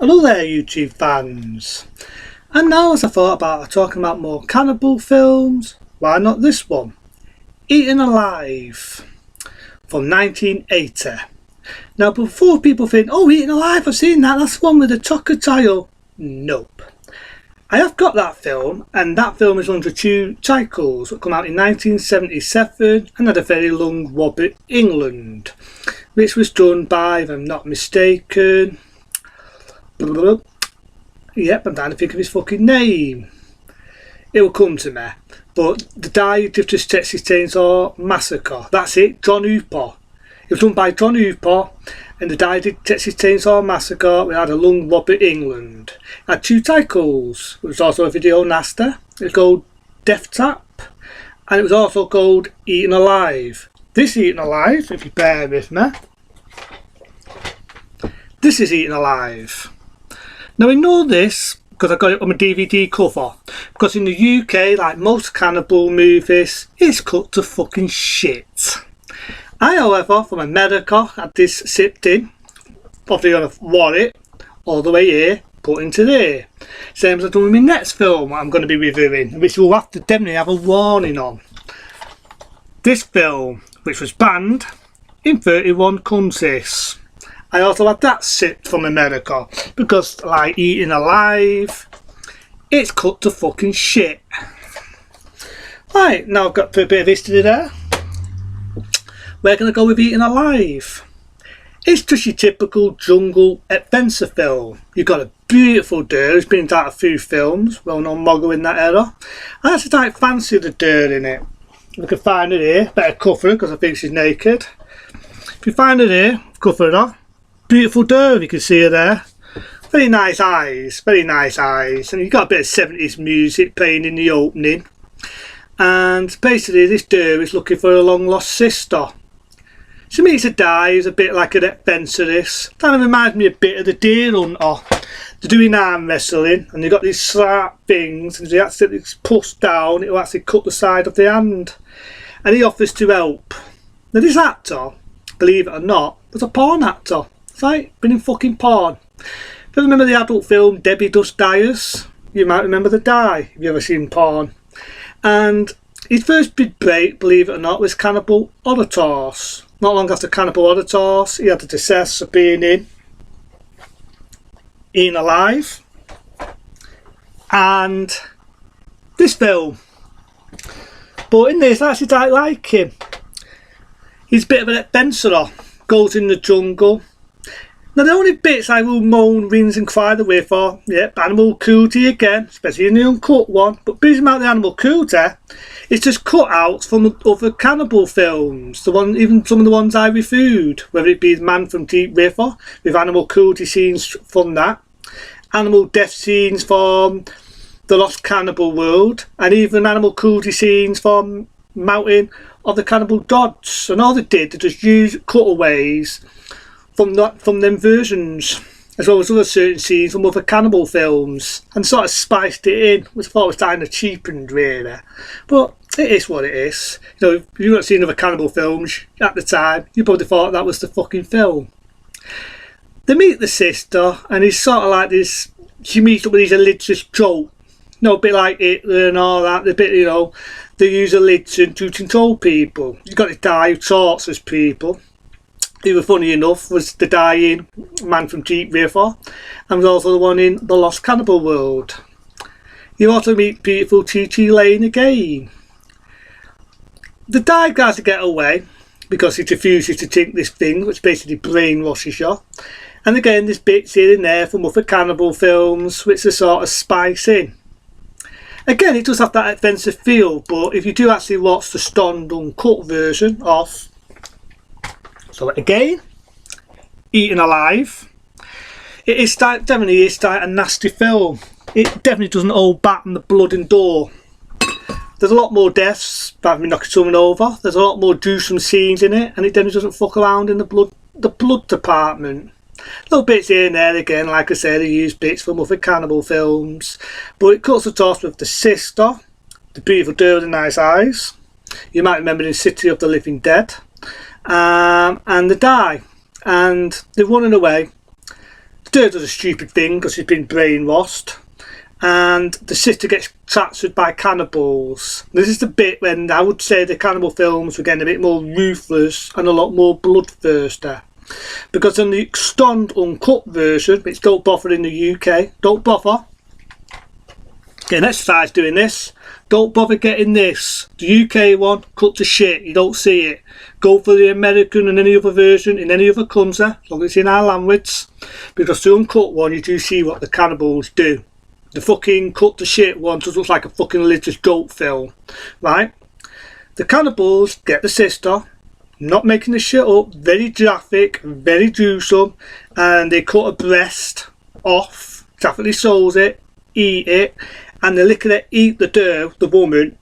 Hello there YouTube fans, and now as I thought about talking about more cannibal films, why not this one, Eaten Alive from 1980. Now before people think, oh, Eaten Alive, I've seen that, that's the one with the crocodile. Nope. I have got that film, and that film is under two cycles that come out in 1977 and had a very long wob in England, which was done by, if I'm not mistaken, yep, I'm trying to think of his fucking name. It will come to me. But the Diary of Just Texas Chainsaw Massacre. That's it, John Hooper. It was done by John Hooper, and the Diary of Texas Chainsaw Massacre. We had a long wob in England. It had two titles. It was also a video nasty. It was called Death Trap, and it was also called Eaten Alive. This Eaten Alive, if you bear with me, this is Eaten Alive. Now I know this because I got it on my DVD cover, because in the UK, like most cannibal movies, it's cut to fucking shit. I, however, from America, had this sipped in, probably gonna wore it all the way here, put into there. Same as I've done with my next film I'm going to be reviewing, which we'll have to definitely have a warning on. This film, which was banned in 31 countries. I also had that sipped from America, because like Eaten Alive, it's cut to fucking shit. Right, now I've got a bit of history there. We're going to go with Eaten Alive. It's just your typical jungle adventure film. You've got a beautiful deer who's been in a few films, well-known model in that era. I actually don't fancy the deer in it. If I can find it here, better cover her because I think she's naked. If you find it here, cover her. Beautiful deer, you can see her there. Very nice eyes, very nice eyes. And you've got a bit of 70s music playing in the opening. And basically this deer is looking for a long lost sister. She meets a guy who's a bit like an adventurous. Kind of reminds me a bit of the Deer Hunter. They're doing arm wrestling, and they've got these sharp things, and if they accidentally push down, it'll actually cut the side of the hand. And he offers to help. Now this actor, believe it or not, was a porn actor. It's like been in fucking porn. If you remember the adult film Debbie Does Dyers, you might remember the die if you ever seen porn. And his first big break, believe it or not, was Cannibal Holocaust. Not long after Cannibal Holocaust, he had the success of being in Eaten Alive and this film. But in this, I actually don't like him. He's a bit of an adventurer, goes in the jungle. Now the only bits I will moan, whinge and cry the way for, yep, animal cruelty again, especially in the uncut one. But busy about the animal cruelty, it's just cutouts from other cannibal films. The one, even some of the ones I reviewed, whether it be Man from Deep River, with animal cruelty scenes from that, animal death scenes from The Lost Cannibal World, and even animal cruelty scenes from Mountain of the Cannibal Gods. And all they did, they just used cutaways from them versions, as well as other certain scenes from other cannibal films, and sort of spiced it in, which I thought was kind of cheapened really. But it is what it is. You know, if you've not seen other cannibal films at the time, you probably thought that was the fucking film. They meet the sister, and he's sort of like this, she meets up with these religious joke. You know, a bit like Hitler and all that, the bit, you know, they use religion to control people. You've got this guy who tortures people. Who was, funny enough, was the guy in Man from Deep River, and was also the one in The Lost Cannibal World. You also meet beautiful T.T. Lane again. The guy tries to get away because he refuses to take this thing, which basically brainwashes you. And again, there's bits here and there from other cannibal films, which are sort of spice in. Again, it does have that adventure feel, but if you do actually watch the stunned uncut version of, so again, Eaten Alive, it is definitely a nasty film. It definitely doesn't hold back on the blood and gore. There's a lot more deaths, apart from me knocking someone over. There's a lot more gruesome scenes in it, and it definitely doesn't fuck around in the blood department. Little bits here and there again, like I said, they use bits from other cannibal films, but it cuts the toss with the sister, the beautiful girl with the nice eyes. You might remember in City of the Living Dead. And they die, and they're running away, The dad does a stupid thing because he's been brainwashed, and the sister gets captured by cannibals. This is the bit when I would say the cannibal films were getting a bit more ruthless and a lot more bloodthirsty. Because in the stunned uncut version, which don't bother in the UK, don't bother getting exercise doing this, don't bother getting this. The UK one, cut to shit, you don't see it. Go for the American and any other version in any other country, as long as it's in our language. Because the uncut one, you do see what the cannibals do. The fucking cut to shit one just looks like a fucking religious dope film, right? The cannibals get the sister, not making the shit up, very graphic, very gruesome, and they cut a breast off, graphically shows it, eat it, and they literally eat the woman,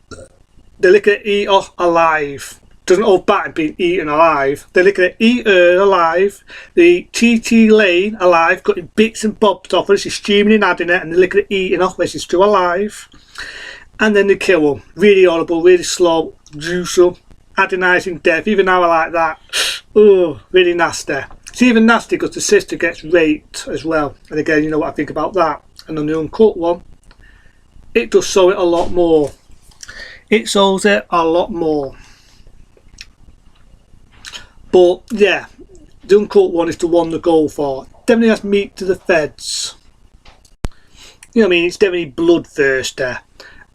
they literally eat her alive. Doesn't hold back in being eaten alive. They literally eat her alive. They eat T.T. Lane alive, cutting bits and bobs off her. She's steaming and adding it, and they're literally eating off where she's still alive. And then they kill her. Really horrible, really slow, gruesome, agonising death. Even now I like that. Oh, really nasty. It's even nasty because the sister gets raped as well. And again, you know what I think about that. And on the uncut one, it does show it a lot more. It shows it a lot more. But yeah, the uncut one is the one to go for. Definitely has meat to the feds. You know what I mean? It's definitely bloodthirsty.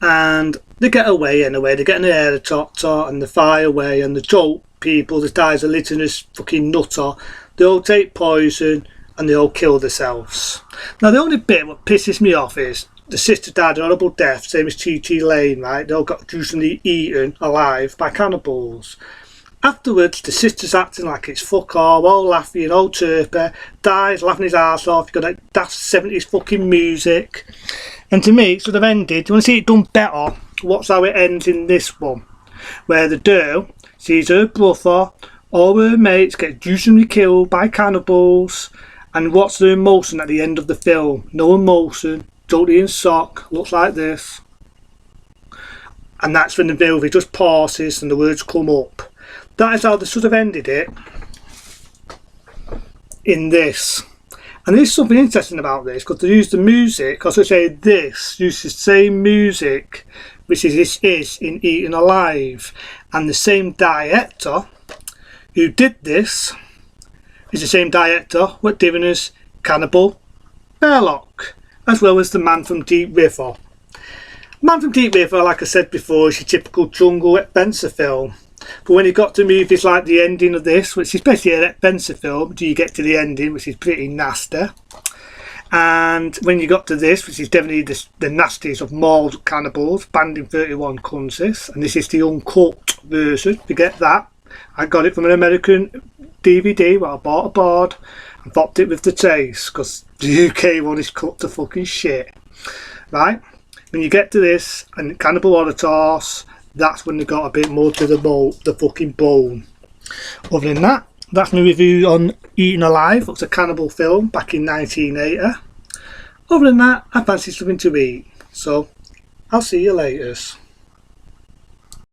And they get away anyway. They get in the helicopter and they fly away. And the dope people, the guys are liternous fucking nutter. They all take poison and they all kill themselves. Now the only bit what pisses me off is the sister died a horrible death, same as T.T. Lane, right? They all got gruesomely eaten alive by cannibals. Afterwards, the sister's acting like it's fuck all laughing, all chirpy, dies laughing his arse off. You got that daft 70s fucking music. And to me, it should have ended. You want to see it done better? Watch how it ends in this one, where the girl sees her brother, all her mates get gruesomely killed by cannibals, and what's the emotion at the end of the film? No emotion. Totally in shock, looks like this. And that's when the movie just pauses and the words come up. That is how they should have ended it in this. And there's something interesting about this because they use the music, because I say this uses the same music which is in Eaten Alive, and the same director who did this is the same director what given us Cannibal Bearlock, as well as The Man from Deep River. Man from Deep River, like I said before, is your typical jungle adventure film. But when you got to movies like the ending of this, which is basically an adventure film, do you get to the ending, which is pretty nasty. And when you got to this, which is definitely the nastiest of mauled cannibals, banned in 31 countries, and this is the uncut version, forget that. I got it from an American DVD where I bought a board and popped it with the taste, because the UK one is cut to fucking shit. Right? When you get to this, and Cannibal Holocaust, that's when they got a bit more to the fucking bone. Other than that, that's my review on Eaten Alive. It's a cannibal film back in 1980. Other than that, I fancy something to eat. So, I'll see you later.